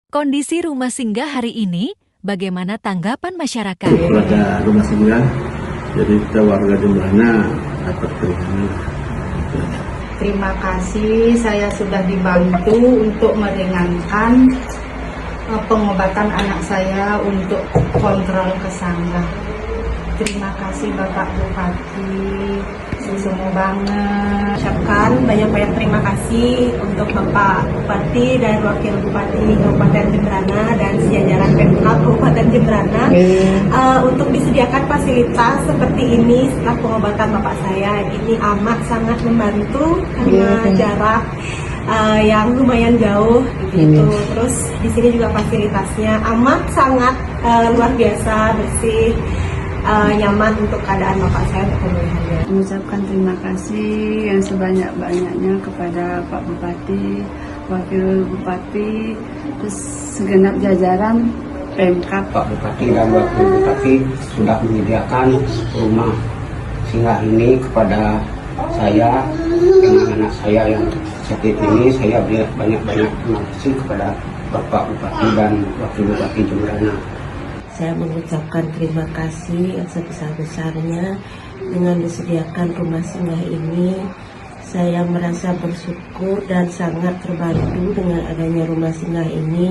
Kondisi rumah singgah hari ini, bagaimana tanggapan masyarakat? Ada rumah singgah, jadi kita warga Jembrana dapat keringanan. Terima kasih, saya sudah dibantu untuk meringankan pengobatan anak saya untuk kontrol kesanggah. Terima kasih Bapak Bupati, semua banget. Ucapkan banyak-banyak terima kasih untuk Bapak Bupati dan Wakil Bupati Kabupaten Jembrana dan sejajaran Pemkab Kabupaten Jembrana untuk disediakan fasilitas seperti ini setelah pengobatan Bapak saya. Ini amat sangat membantu karena jarak yang lumayan jauh gitu. Terus di sini juga fasilitasnya amat sangat luar biasa, bersih, nyaman untuk keadaan bapak saya untuk pemulihannya. Mengucapkan terima kasih yang sebanyak-banyaknya kepada Pak Bupati, Wakil Bupati, terus segenap jajaran Pemkab. Pak Bupati dan Wakil Bupati sudah menyediakan rumah singgah ini kepada saya dengan anak saya yang sakit ini. Saya banyak-banyak terima kasih kepada Bapak Bupati dan Wakil Bupati Jembrana. Saya mengucapkan terima kasih yang sebesar-besarnya dengan disediakan rumah singgah ini. Saya merasa bersyukur dan sangat terbantu dengan adanya rumah singgah ini.